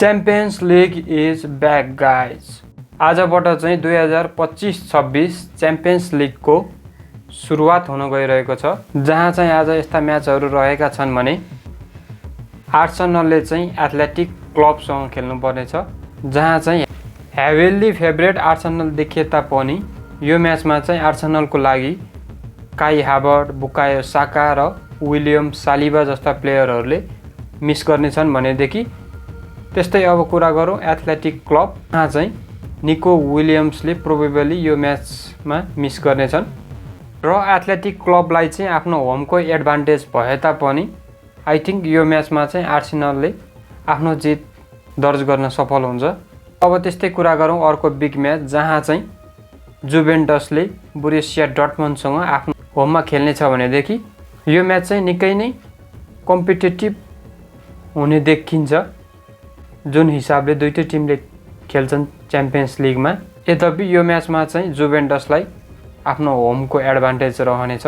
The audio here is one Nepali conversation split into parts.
Champions league is back guys. आजबाट चाहिँ 2025-26 च्याम्पियन्स लिगको सुरुवात हुन गइरहेको छ, जहाँ चाहिँ आज यस्ता म्याचहरू रहेका छन् भने आर्सेनलले चाहिँ एथलेटिक क्लबसँग खेल्नुपर्नेछ, जहाँ चाहिँ हेभिली फेभरेट आर्सेनल देखिए तापनि यो म्याचमा चाहिँ आर्सेनलको लागि काई हावर्ड, बुकायो साका र विलियम सालिबा जस्ता प्लेयरहरूले मिस गर्नेछन् भनेदेखि त्यस्तै अब कुरा गरौँ एथलेटिक क्लब, जहाँ चाहिँ निको विलियम्सले प्रोबेबली यो म्याचमा मिस गर्नेछन् र एथलेटिक क्लबलाई चाहिँ आफ्नो होमको एडभान्टेज भए तापनि आई थिङ्क यो म्याचमा चाहिँ आर्सेनलले आफ्नो जित दर्ज गर्न सफल हुन्छ। अब त्यस्तै कुरा गरौँ अर्को बिग म्याच, जहाँ चाहिँ जुभेन्टसले बोरुसिया डर्टमन्डसँग आफ्नो होममा खेल्नेछ भनेदेखि यो म्याच चाहिँ निकै नै कम्पिटेटिभ हुने देखिन्छ, जुन हिसाबले दुईटै टिमले खेल्छन् च्याम्पियन्स लिगमा। यद्यपि यो म्याचमा चाहिँ जुभेन्टसलाई आफ्नो होमको एडभान्टेज रहनेछ।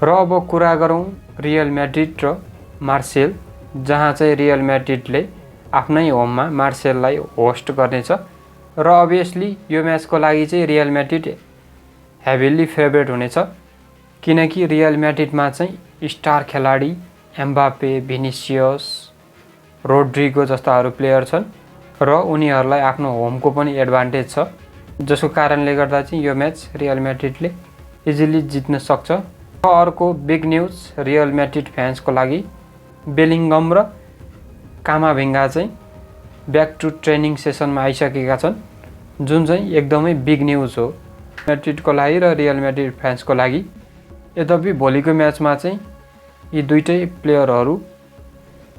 र अब कुरा गरौँ रियल म्याड्रिड र मार्सेल, जहाँ चाहिँ रियल म्याड्रिडले आफ्नै होममा मार्सेललाई होस्ट गर्नेछ र अभियसली यो म्याचको लागि चाहिँ रियल म्याड्रिड हेभिली फेभरेट हुनेछ, किनकि रियल म्याड्रिडमा चाहिँ स्टार खेलाडी एम्बापे, भिनिसियस, रोड्रिगो जस्ताहरू प्लेयर छन् र उनीहरूलाई आफ्नो होमको पनि एडभान्टेज छ, जसको कारणले गर्दा चाहिँ यो म्याच रियल म्याड्रिडले इजिली जित्न सक्छ। र अर्को बिग न्युज रियल म्याड्रिड फ्यान्सको लागि बेलिङ्गम र कामाभिङ्गा चाहिँ ब्याक टु ट्रेनिङ सेसनमा आइसकेका छन्, जुन चाहिँ एकदमै बिग न्युज हो म्याड्रिडको लागि र रियल म्याड्रिड फ्यान्सको लागि। यद्यपि भोलिको म्याचमा चाहिँ यी दुईटै प्लेयरहरू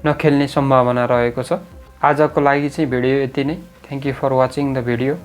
नखेल्ने सम्भावना रहेको छ। आजको लागि चाहिँ भिडियो यति नै। Thank you for watching the video.